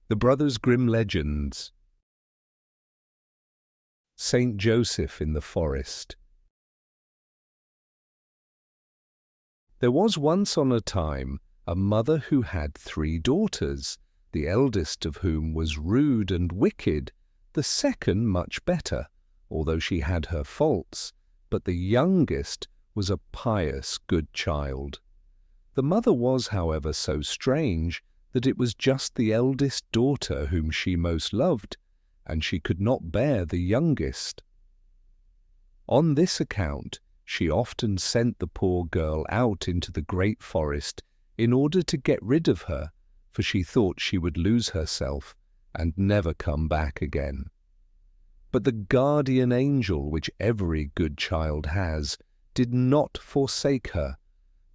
The Brothers Grimm Legends. Saint Joseph in the Forest. There was once on a time a mother who had 3 daughters, the eldest of whom was rude and wicked, the second much better, although she had her faults, but the youngest was a pious, good child. The mother was, however, so strange that it was just the eldest daughter whom she most loved, and she could not bear the youngest. On this account, she often sent the poor girl out into the great forest in order to get rid of her, for she thought she would lose herself and never come back again. But the guardian angel which every good child has did not forsake her,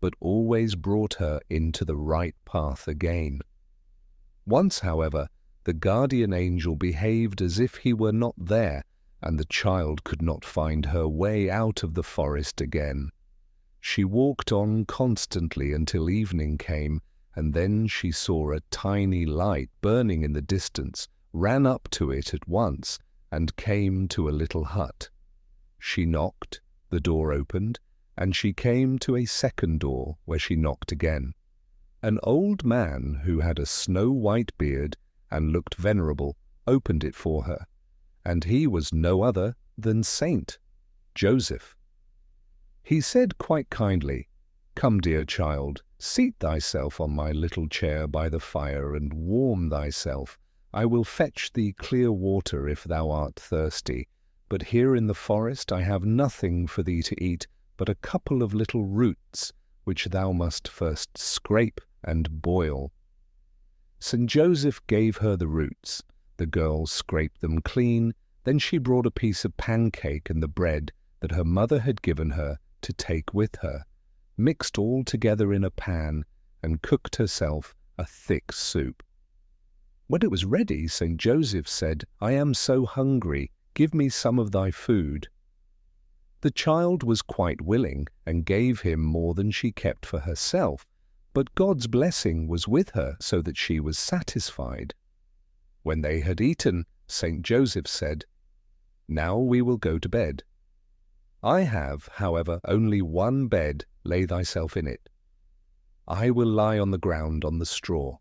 but always brought her into the right path again. Once, however, the guardian angel behaved as if he were not there, and the child could not find her way out of the forest again. She walked on constantly until evening came, and then she saw a tiny light burning in the distance, ran up to it at once, and came to a little hut. She knocked, the door opened, and she came to a second door, where she knocked again. An old man who had a snow-white beard and looked venerable opened it for her, and he was no other than Saint Joseph. He said quite kindly, "Come, dear child, seat thyself on my little chair by the fire and warm thyself. I will fetch thee clear water if thou art thirsty, but here in the forest I have nothing for thee to eat but a couple of little roots, which thou must first scrape and boil." St. Joseph gave her the roots. The girl scraped them clean. Then she brought a piece of pancake and the bread that her mother had given her to take with her, mixed all together in a pan, and cooked herself a thick soup. When it was ready, St. Joseph said, "I am so hungry, give me some of thy food." The child was quite willing, and gave him more than she kept for herself, but God's blessing was with her, so that she was satisfied. When they had eaten, St. Joseph said, "Now we will go to bed. I have, however, only one bed, lay thyself in it. I will lie on the ground on the straw."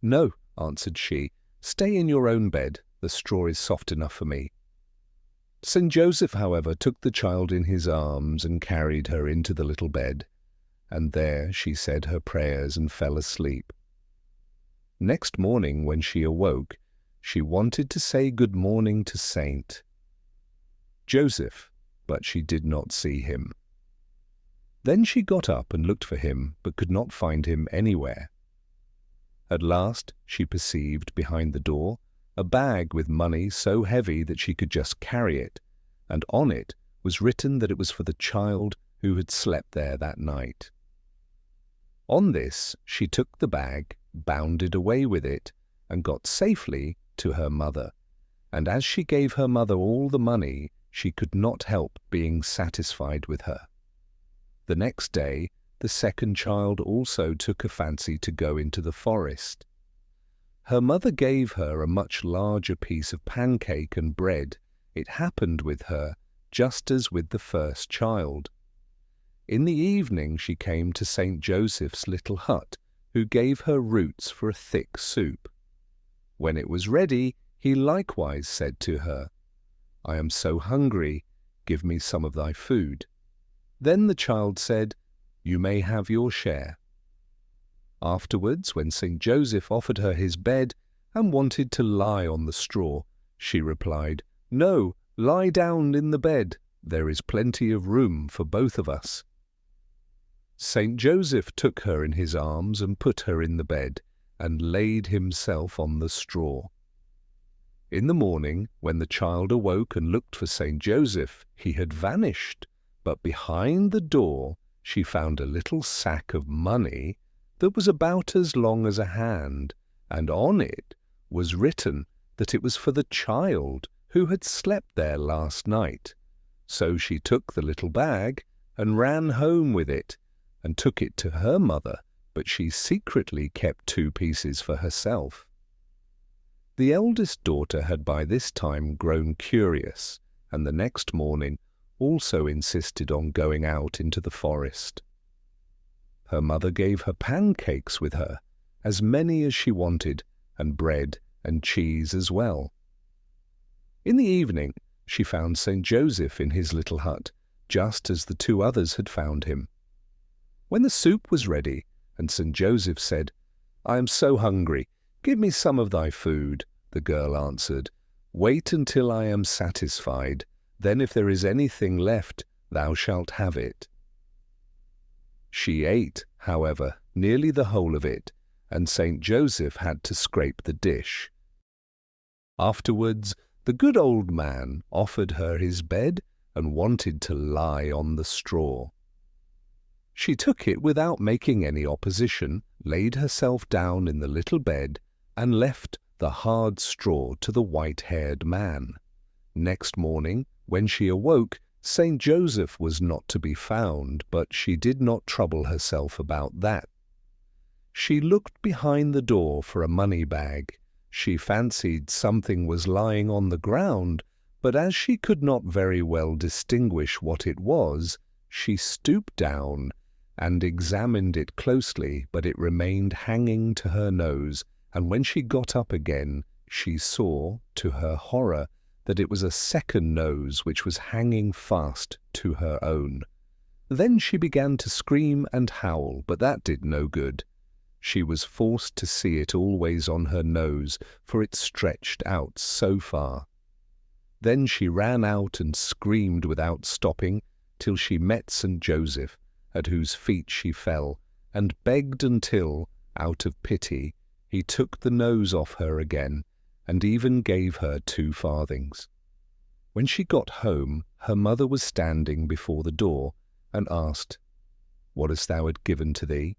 "No," answered she, "stay in your own bed, the straw is soft enough for me." St. Joseph, however, took the child in his arms and carried her into the little bed, and there she said her prayers and fell asleep. Next morning, when she awoke, she wanted to say good morning to Saint Joseph, but she did not see him. Then she got up and looked for him, but could not find him anywhere. At last she perceived behind the door a bag with money so heavy that she could just carry it, and on it was written that it was for the child who had slept there that night. On this she took the bag, bounded away with it, and got safely to her mother, and as she gave her mother all the money, she could not help being satisfied with her. The next day the second child also took a fancy to go into the forest. Her mother gave her a much larger piece of pancake and bread. It happened with her just as with the first child. In the evening she came to St. Joseph's little hut, who gave her roots for a thick soup. When it was ready, he likewise said to her, "I am so hungry, give me some of thy food." Then the child said, "You may have your share." Afterwards, when St. Joseph offered her his bed and wanted to lie on the straw, she replied, "No, lie down in the bed. There is plenty of room for both of us." St. Joseph took her in his arms and put her in the bed, and laid himself on the straw. In the morning, when the child awoke and looked for St. Joseph, he had vanished, but behind the door she found a little sack of money that was about as long as a hand, and on it was written that it was for the child who had slept there last night. So she took the little bag and ran home with it, and took it to her mother, but she secretly kept 2 pieces for herself. The eldest daughter had by this time grown curious, and the next morning also insisted on going out into the forest. Her mother gave her pancakes with her, as many as she wanted, and bread and cheese as well. In the evening, she found St. Joseph in his little hut, just as the two others had found him. When the soup was ready, and St. Joseph said, "I am so hungry, give me some of thy food," the girl answered, "Wait until I am satisfied, then if there is anything left, thou shalt have it." She ate, however, nearly the whole of it, and St. Joseph had to scrape the dish. Afterwards, the good old man offered her his bed and wanted to lie on the straw. She took it without making any opposition, laid herself down in the little bed, and left the hard straw to the white-haired man. Next morning, when she awoke, St. Joseph was not to be found, but she did not trouble herself about that. She looked behind the door for a money-bag. She fancied something was lying on the ground, but as she could not very well distinguish what it was, she stooped down and examined it closely, but it remained hanging to her nose, and when she got up again, she saw, to her horror, that it was a second nose which was hanging fast to her own. Then she began to scream and howl, but that did no good. She was forced to see it always on her nose, for it stretched out so far. Then she ran out and screamed without stopping, till she met St. Joseph, at whose feet she fell, and begged until, out of pity, he took the nose off her again, and even gave her 2 farthings. When she got home, her mother was standing before the door, and asked, "What hast thou had given to thee?"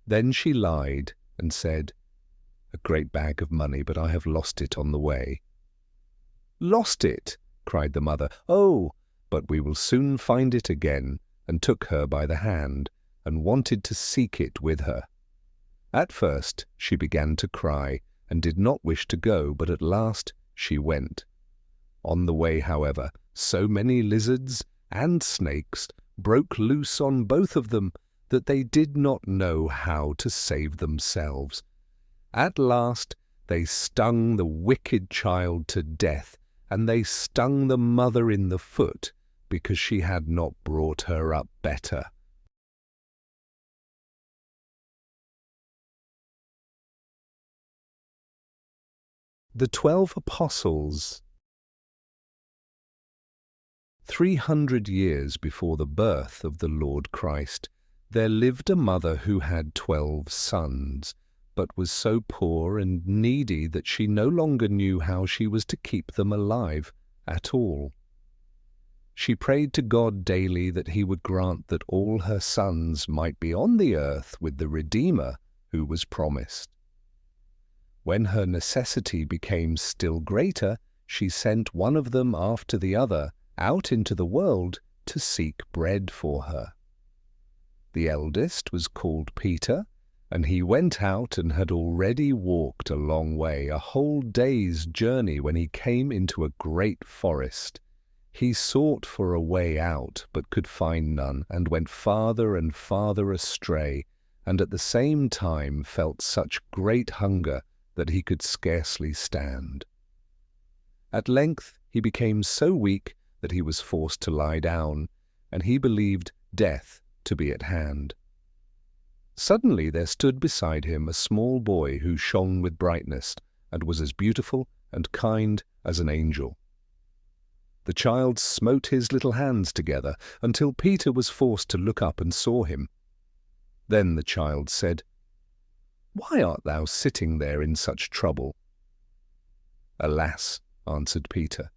Then she lied, and said, "A great bag of money, but I have lost it on the way." "Lost it!" cried the mother. "Oh, but we will soon find it again," and took her by the hand, and wanted to seek it with her. At first she began to cry, and did not wish to go, but at last she went. On the way, however, so many lizards and snakes broke loose on both of them that they did not know how to save themselves. At last they stung the wicked child to death, and they stung the mother in the foot, because she had not brought her up better. The 12 Apostles. 300 years before the birth of the Lord Christ, there lived a mother who had 12 sons, but was so poor and needy that she no longer knew how she was to keep them alive at all. She prayed to God daily that he would grant that all her sons might be on the earth with the Redeemer who was promised. When her necessity became still greater, she sent one of them after the other out into the world to seek bread for her. The eldest was called Peter, and he went out and had already walked a long way, a whole day's journey, when he came into a great forest. He sought for a way out, but could find none, and went farther and farther astray, and at the same time felt such great hunger that he could scarcely stand. At length he became so weak that he was forced to lie down, and he believed death to be at hand. Suddenly there stood beside him a small boy who shone with brightness, and was as beautiful and kind as an angel. The child smote his little hands together until Peter was forced to look up and saw him. Then the child said, "Why art thou sitting there in such trouble?" "Alas," answered Peter,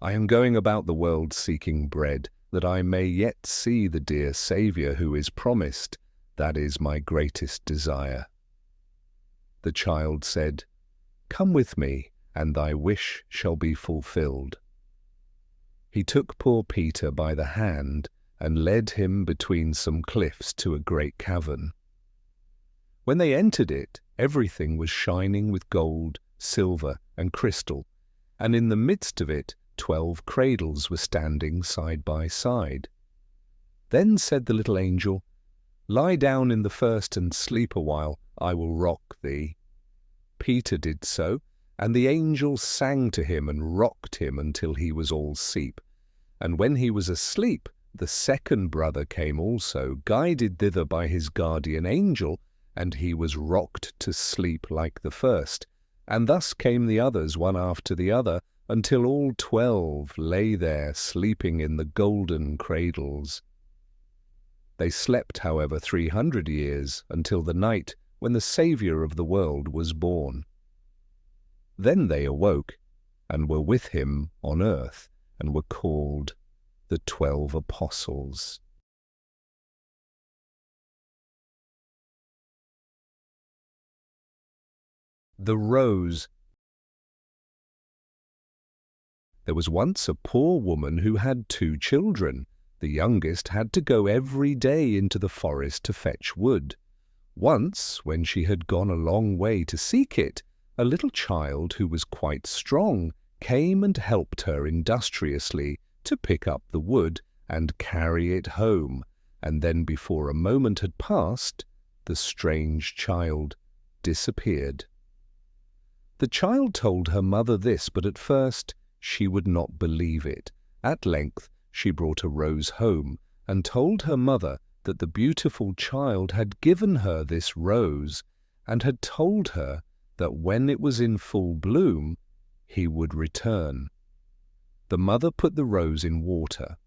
"I am going about the world seeking bread, that I may yet see the dear Saviour who is promised. That is my greatest desire." The child said, "Come with me, and thy wish shall be fulfilled." He took poor Peter by the hand and led him between some cliffs to a great cavern. When they entered it, everything was shining with gold, silver, and crystal, and in the midst of it 12 cradles were standing side by side. Then said the little angel, "Lie down in the first and sleep a while, I will rock thee." Peter did so, and the angel sang to him and rocked him until he was all asleep. And when he was asleep, the second brother came also, guided thither by his guardian angel, and he was rocked to sleep like the first. And thus came the others one after the other, until all 12 lay there sleeping in the golden cradles. They slept, however, 300 years, until the night when the Saviour of the world was born. Then they awoke, and were with him on earth, and were called the 12 Apostles. The Rose. There was once a poor woman who had 2 children. The youngest had to go every day into the forest to fetch wood. Once, when she had gone a long way to seek it, a little child who was quite strong came and helped her industriously to pick up the wood and carry it home, and then before a moment had passed, the strange child disappeared. The child told her mother this, but at first she would not believe it. At length she brought a rose home and told her mother that the beautiful child had given her this rose and had told her that when it was in full bloom, he would return. The mother put the rose in water.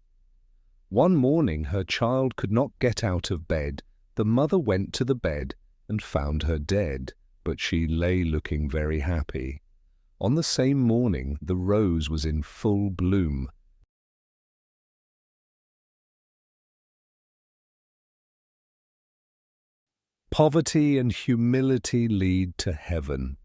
One morning her child could not get out of bed. The mother went to the bed and found her dead, but she lay looking very happy. On the same morning the rose was in full bloom. Poverty and humility lead to heaven.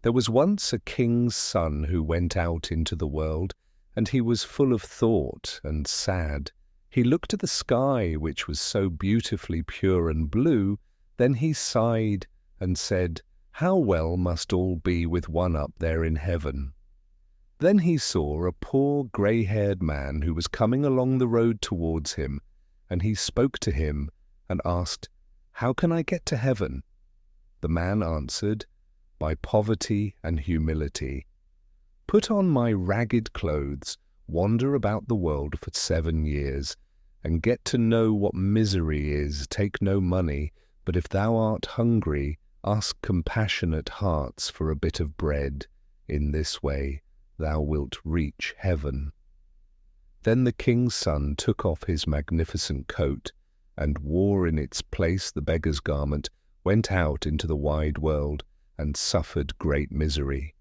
There was once a king's son who went out into the world, and he was full of thought and sad. He looked at the sky, which was so beautifully pure and blue, then he sighed and said, "How well must all be with one up there in heaven." Then he saw a poor grey-haired man who was coming along the road towards him, and he spoke to him and asked, "How can I get to heaven?" The man answered, "By poverty and humility. Put on my ragged clothes, wander about the world for 7 years, and get to know what misery is. Take no money, but if thou art hungry, ask compassionate hearts for a bit of bread. In this way thou wilt reach heaven." Then the king's son took off his magnificent coat, and wore in its place the beggar's garment, went out into the wide world, and suffered great misery.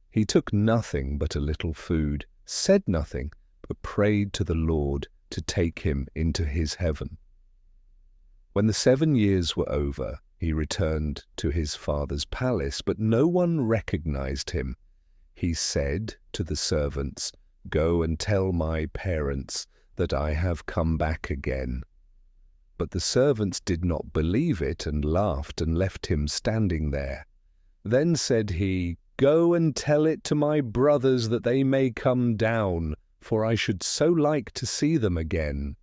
He took nothing but a little food, said nothing, but prayed to the Lord to take him into his heaven. When the 7 years were over, he returned to his father's palace, but no one recognized him. He said to the servants, "Go and tell my parents that I have come back again." But the servants did not believe it and laughed and left him standing there. Then said he, "Go and tell it to my brothers that they may come down, for I should so like to see them again."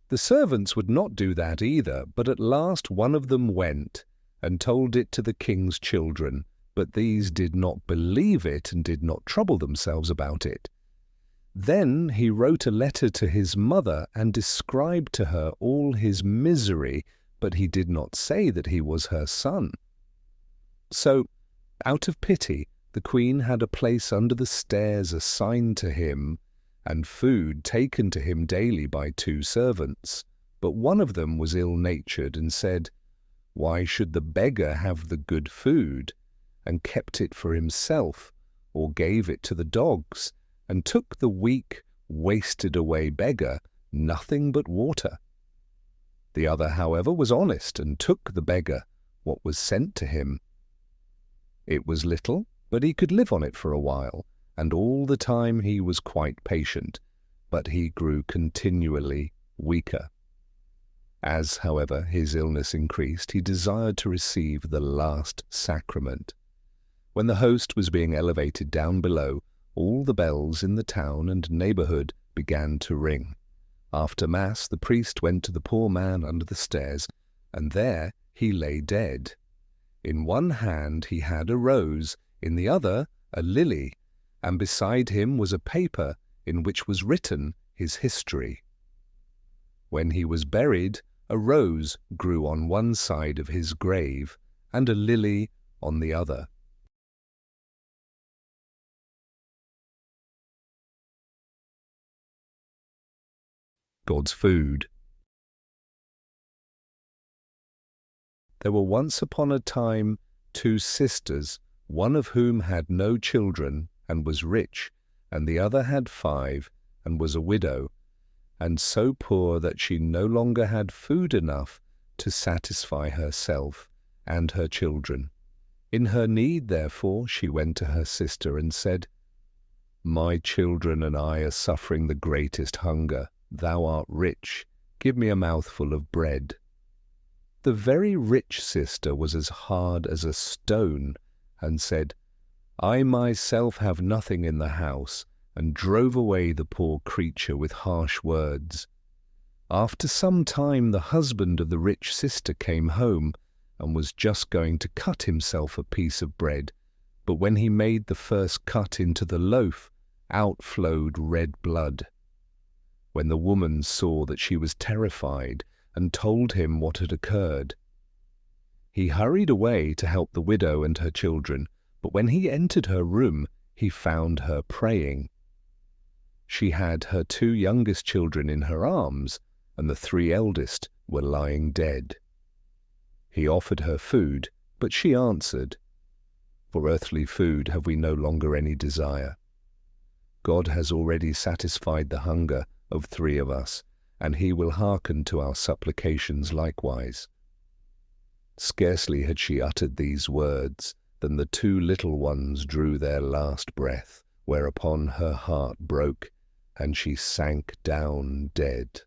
The servants would not do that either, but at last one of them went and told it to the king's children, but these did not believe it and did not trouble themselves about it. Then he wrote a letter to his mother and described to her all his misery, but he did not say that he was her son. So, out of pity, the queen had a place under the stairs assigned to him, and food taken to him daily by 2 servants. But one of them was ill-natured and said, "Why should the beggar have the good food?" and kept it for himself, or gave it to the dogs, and took the weak, wasted-away beggar nothing but water. The other, however, was honest, and took the beggar what was sent to him. It was little, but he could live on it for a while, and all the time he was quite patient, but he grew continually weaker. As, however, his illness increased, he desired to receive the last sacrament. When the host was being elevated down below, all the bells in the town and neighborhood began to ring. After Mass, the priest went to the poor man under the stairs, and there he lay dead. In one hand he had a rose, in the other a lily, and beside him was a paper in which was written his history. When he was buried, a rose grew on one side of his grave, and a lily on the other. God's food. There were once upon a time 2 sisters, one of whom had no children and was rich, and the other had 5 and was a widow, and so poor that she no longer had food enough to satisfy herself and her children. In her need, therefore, she went to her sister and said, "My children and I are suffering the greatest hunger. Thou art rich. Give me a mouthful of bread." The very rich sister was as hard as a stone, and said, "I myself have nothing in the house," and drove away the poor creature with harsh words. After some time the husband of the rich sister came home, and was just going to cut himself a piece of bread, but when he made the first cut into the loaf, out flowed red blood. When the woman saw that, she was terrified, and told him what had occurred. He hurried away to help the widow and her children, but when he entered her room, he found her praying. She had her 2 youngest children in her arms, and the 3 eldest were lying dead. He offered her food, but she answered, "For earthly food have we no longer any desire. God has already satisfied the hunger of 3 of us, and he will hearken to our supplications likewise." Scarcely had she uttered these words than the 2 little ones drew their last breath, whereupon her heart broke, and she sank down dead.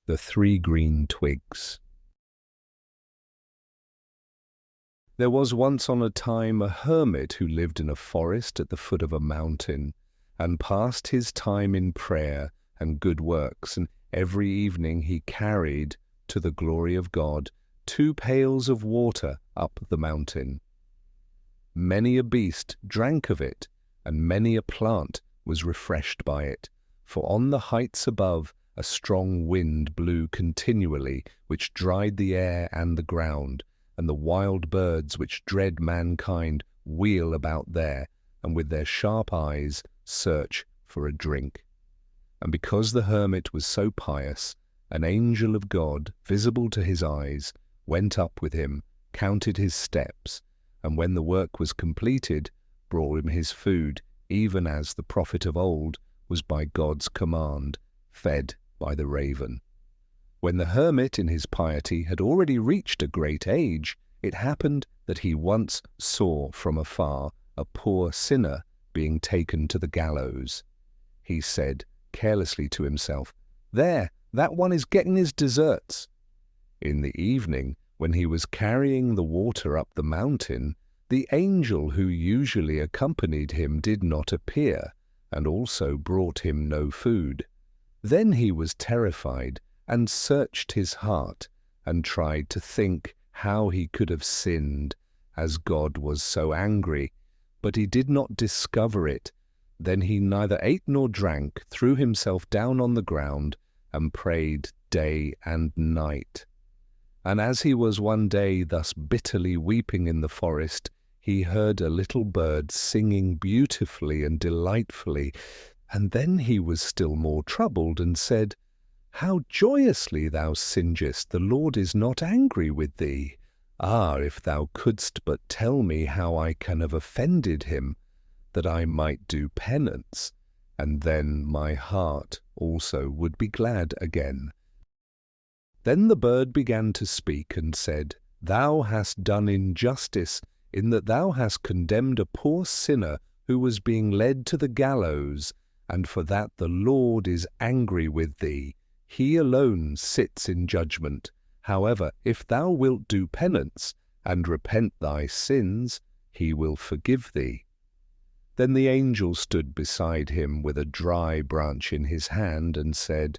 The 3 green twigs. There was once on a time a hermit who lived in a forest at the foot of a mountain, and passed his time in prayer and good works, and every evening he carried, to the glory of God, 2 pails of water up the mountain. Many a beast drank of it, and many a plant was refreshed by it, for on the heights above a strong wind blew continually, which dried the air and the ground, and the wild birds which dread mankind wheel about there, and with their sharp eyes search for a drink. And because the hermit was so pious, an angel of God, visible to his eyes, went up with him, counted his steps, and when the work was completed, brought him his food, even as the prophet of old was by God's command fed by the raven. When the hermit in his piety had already reached a great age, it happened that he once saw from afar a poor sinner being taken to the gallows. He said carelessly to himself, "There, that one is getting his deserts." In the evening, when he was carrying the water up the mountain, the angel who usually accompanied him did not appear, and also brought him no food. Then he was terrified, and searched his heart, and tried to think how he could have sinned, as God was so angry, but he did not discover it. Then he neither ate nor drank, threw himself down on the ground, and prayed day and night. And as he was one day thus bitterly weeping in the forest, he heard a little bird singing beautifully and delightfully, and then he was still more troubled, and said, "How joyously thou singest! The Lord is not angry with thee. Ah, if thou couldst but tell me how I can have offended him, that I might do penance, and then my heart also would be glad again." Then the bird began to speak, and said, "Thou hast done injustice, in that thou hast condemned a poor sinner who was being led to the gallows, and for that the Lord is angry with thee. He alone sits in judgment. However, if thou wilt do penance, and repent thy sins, he will forgive thee. Then the angel stood beside him with a dry branch in his hand, and said,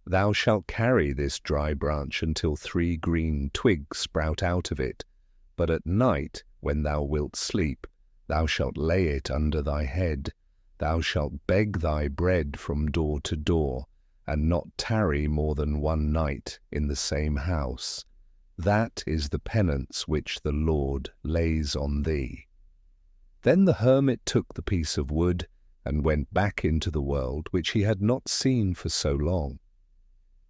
Thou shalt carry this dry branch until 3 green twigs sprout out of it. But at night, when thou wilt sleep, thou shalt lay it under thy head. Thou shalt beg thy bread from door to door, and not tarry more than 1 night in the same house. That is the penance which the Lord lays on thee. Then the hermit took the piece of wood, and went back into the world which he had not seen for so long.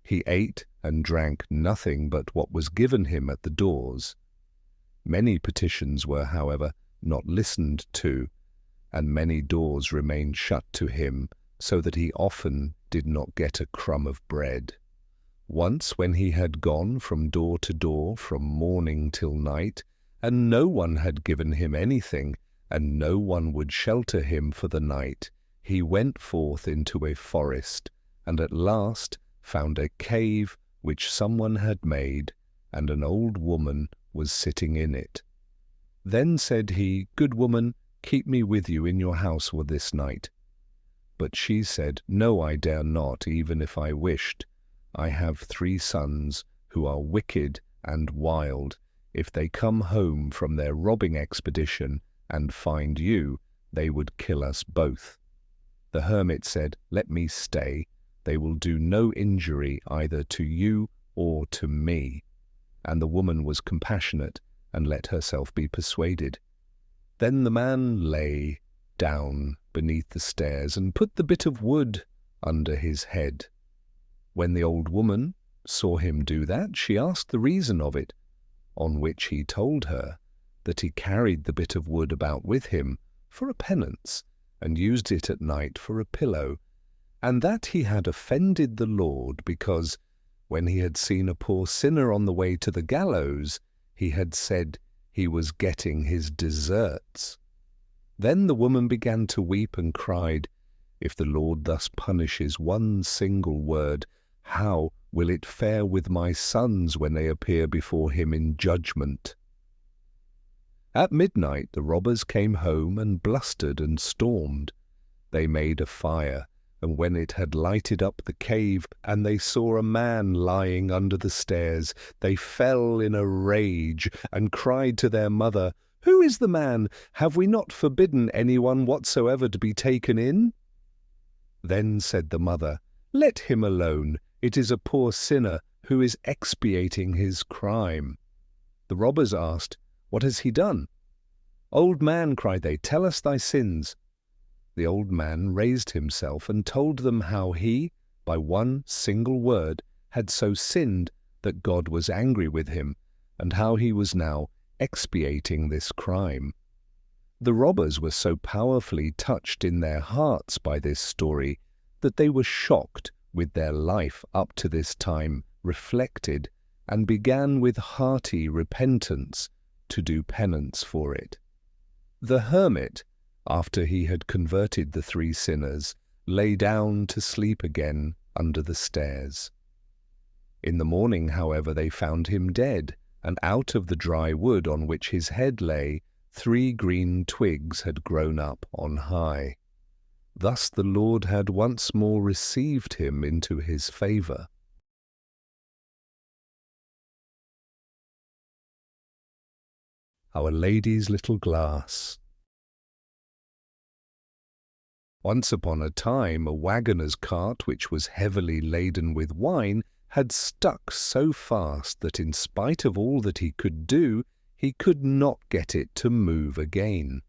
He ate and drank nothing but what was given him at the doors. Many petitions were, however, not listened to, and many doors remained shut to him, so that he often did not get a crumb of bread. Once, when he had gone from door to door from morning till night, and no one had given him anything, and no one would shelter him for the night, he went forth into a forest, and at last found a cave which someone had made, and an old woman was sitting in it. Then said he, Good woman, keep me with you in your house for this night. But she said, No, I dare not, even if I wished. I have 3 sons who are wicked and wild. If they come home from their robbing expedition and find you, they would kill us both. The hermit said, Let me stay. They will do no injury either to you or to me. And the woman was compassionate, and let herself be persuaded. Then the man lay down beneath the stairs, and put the bit of wood under his head. When the old woman saw him do that, she asked the reason of it, on which he told her that he carried the bit of wood about with him for a penance, and used it at night for a pillow, and that he had offended the Lord because, when he had seen a poor sinner on the way to the gallows, he had said he was getting his deserts. Then the woman began to weep and cried, If the Lord thus punishes 1 single word, how will it fare with my sons when they appear before him in judgment? At midnight the robbers came home and blustered and stormed. They made a fire, and when it had lighted up the cave, and they saw a man lying under the stairs, they fell in a rage, and cried to their mother, Who is the man? Have we not forbidden anyone whatsoever to be taken in? Then said the mother, Let him alone. It is a poor sinner who is expiating his crime. The robbers asked, What has he done? Old man, cried they, tell us thy sins. The old man raised himself and told them how he, by 1 single word, had so sinned that God was angry with him, and how he was now expiating this crime. The robbers were so powerfully touched in their hearts by this story that they were shocked with their life up to this time, reflected, and began with hearty repentance to do penance for it. The hermit, after he had converted the 3 sinners, lay down to sleep again under the stairs. In the morning, however, they found him dead, and out of the dry wood on which his head lay, 3 green twigs had grown up on high. Thus the Lord had once more received him into his favour. Our Lady's Little Glass. Once upon a time, a waggoner's cart, which was heavily laden with wine, had stuck so fast that in spite of all that he could do, he could not get it to move again.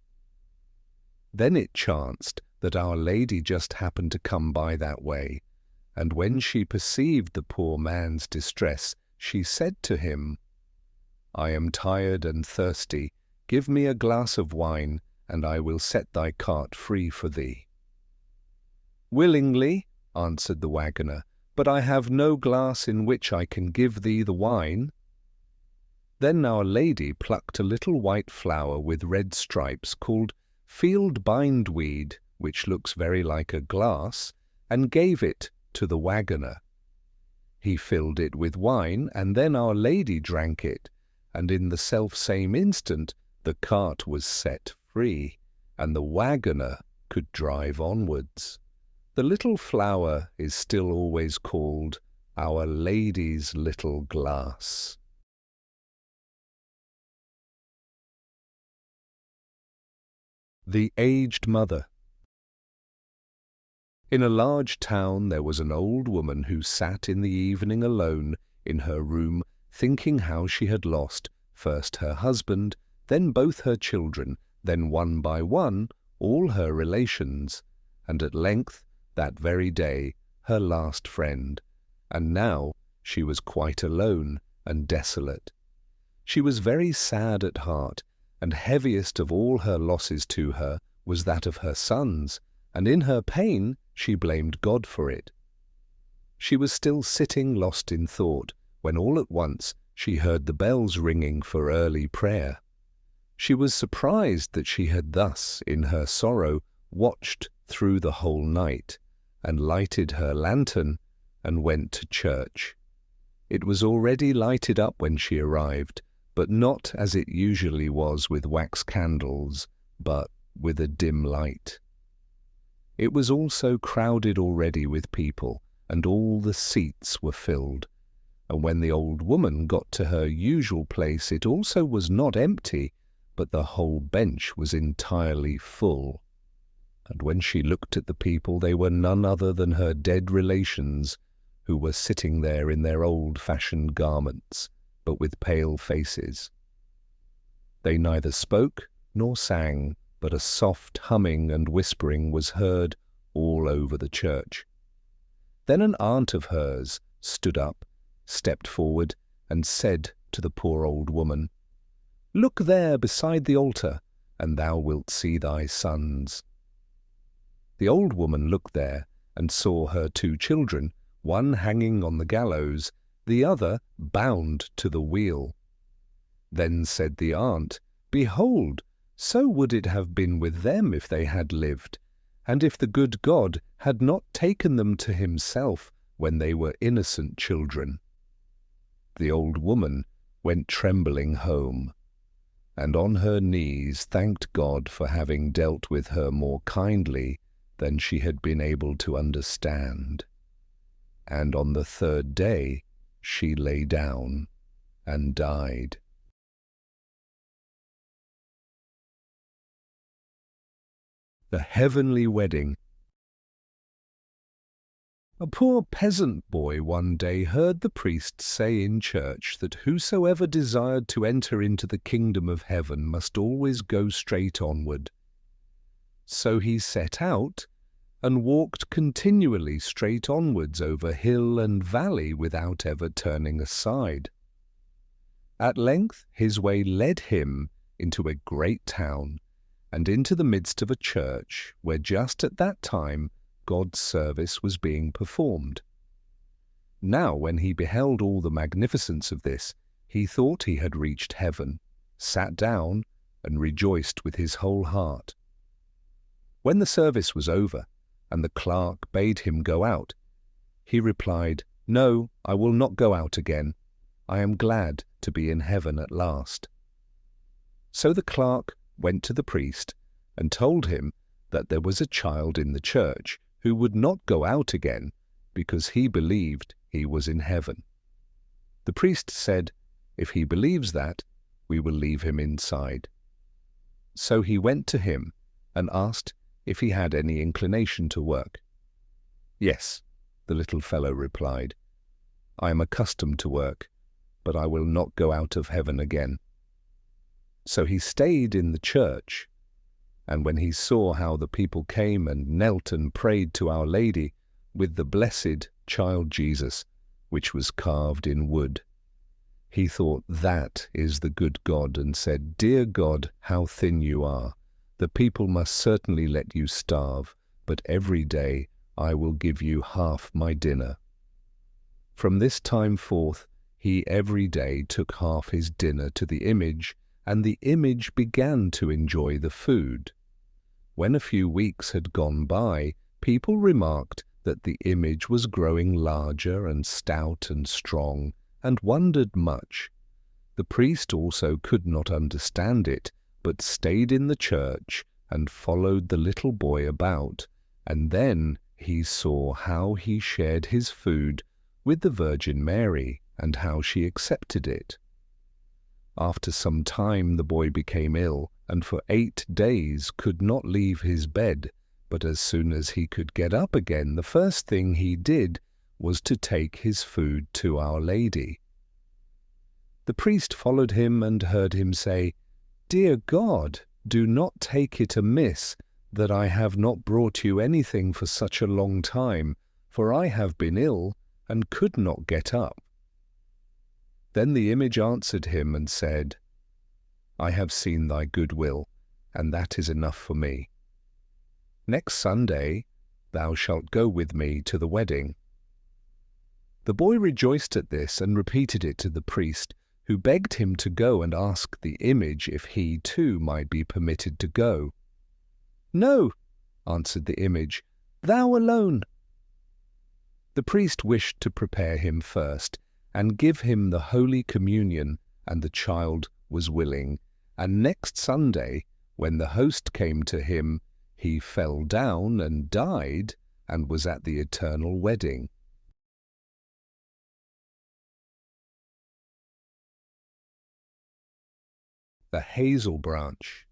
Then it chanced that Our Lady just happened to come by that way, and when she perceived the poor man's distress, she said to him, I am tired and thirsty. Give me a glass of wine, and I will set thy cart free for thee. Willingly, answered the waggoner, but I have no glass in which I can give thee the wine. Then Our Lady plucked a little white flower with red stripes, called field bindweed, which looks very like a glass, and gave it to the waggoner. He filled it with wine, and then Our Lady drank it, and in the self-same instant the cart was set free, and the waggoner could drive onwards. The little flower is still always called Our Lady's little glass. The Aged Mother. In a large town there was an old woman who sat in the evening alone in her room, thinking how she had lost first her husband, then both her children, then one by one all her relations, and at length that very day her last friend, and now she was quite alone and desolate. She was very sad at heart, and heaviest of all her losses to her was that of her sons, and in her pain she blamed God for it. She was still sitting lost in thought, when all at once she heard the bells ringing for early prayer. She was surprised that she had thus, in her sorrow, watched through the whole night, and lighted her lantern, and went to church. It was already lighted up when she arrived, but not as it usually was with wax candles, but with a dim light. It was also crowded already with people, and all the seats were filled. And when the old woman got to her usual place, it also was not empty, but the whole bench was entirely full. And when she looked at the people, they were none other than her dead relations, who were sitting there in their old-fashioned garments, but with pale faces. They neither spoke nor sang, but a soft humming and whispering was heard all over the church. Then an aunt of hers stood up, stepped forward, and said to the poor old woman, "Look there beside the altar, and thou wilt see thy sons." The old woman looked there, and saw her 2 children, one hanging on the gallows, the other bound to the wheel. Then said the aunt, "Behold, so would it have been with them if they had lived, and if the good God had not taken them to himself when they were innocent children." The old woman went trembling home, and on her knees thanked God for having dealt with her more kindly than she had been able to understand. And on the 3rd day she lay down and died. The Heavenly Wedding. A poor peasant boy one day heard the priest say in church that whosoever desired to enter into the kingdom of heaven must always go straight onward. So he set out and walked continually straight onwards over hill and valley without ever turning aside. At length his way led him into a great town, and into the midst of a church where just at that time God's service was being performed. Now when he beheld all the magnificence of this, he thought he had reached heaven, sat down, and rejoiced with his whole heart. When the service was over, and the clerk bade him go out, he replied, "No, I will not go out again. I am glad to be in heaven at last." So the clerk went to the priest and told him that there was a child in the church who would not go out again because he believed he was in heaven. The priest said, "If he believes that, we will leave him inside." So he went to him and asked if he had any inclination to work. "Yes," the little fellow replied, "I am accustomed to work, but I will not go out of heaven again." So he stayed in the church, and when he saw how the people came and knelt and prayed to Our Lady with the blessed child Jesus, which was carved in wood, he thought, "That is the good God," and said, "Dear God, how thin you are! The people must certainly let you starve, but every day I will give you half my dinner." From this time forth, he every day took half his dinner to the image, and the image began to enjoy the food. When a few weeks had gone by, people remarked that the image was growing larger and stout and strong, and wondered much. The priest also could not understand it, but stayed in the church and followed the little boy about, and then he saw how he shared his food with the Virgin Mary, and how she accepted it. After some time the boy became ill, and for 8 days could not leave his bed, but as soon as he could get up again, the first thing he did was to take his food to Our Lady. The priest followed him and heard him say, "Dear God, do not take it amiss that I have not brought you anything for such a long time, for I have been ill and could not get up." Then the image answered him and said, "I have seen thy good will, and that is enough for me. Next Sunday thou shalt go with me to the wedding." The boy rejoiced at this and repeated it to the priest, who begged him to go and ask the image if he too might be permitted to go. "No," answered the image, "thou alone." The priest wished to prepare him first and give him the Holy Communion, and the child was willing, and next Sunday, when the host came to him, he fell down and died, and was at the eternal wedding. The Hazel Branch.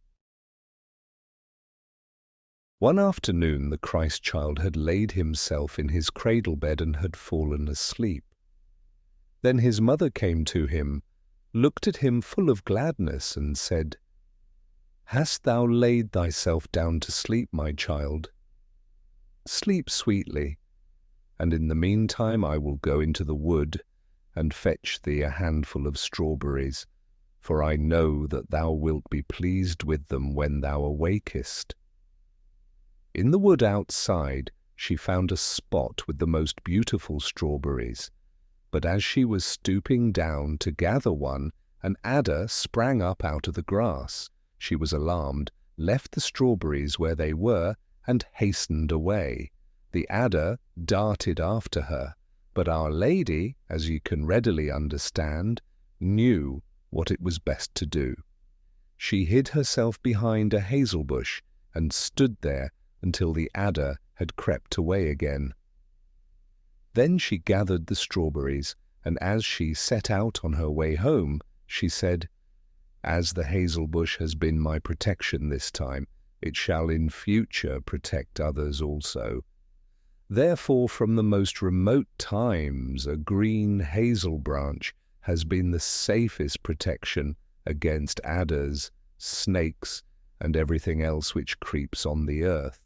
One afternoon the Christ child had laid himself in his cradle bed and had fallen asleep. Then his mother came to him, looked at him full of gladness, and said, "Hast thou laid thyself down to sleep, my child? Sleep sweetly, and in the meantime I will go into the wood and fetch thee a handful of strawberries, for I know that thou wilt be pleased with them when thou awakest." In the wood outside she found a spot with the most beautiful strawberries, but as she was stooping down to gather one, an adder sprang up out of the grass. She was alarmed, left the strawberries where they were, and hastened away. The adder darted after her, but Our Lady, as you can readily understand, knew what it was best to do. She hid herself behind a hazel bush and stood there until the adder had crept away again. Then she gathered the strawberries, and as she set out on her way home, she said, "As the hazel bush has been my protection this time, it shall in future protect others also. Therefore, from the most remote times, a green hazel branch has been the safest protection against adders, snakes, and everything else which creeps on the earth."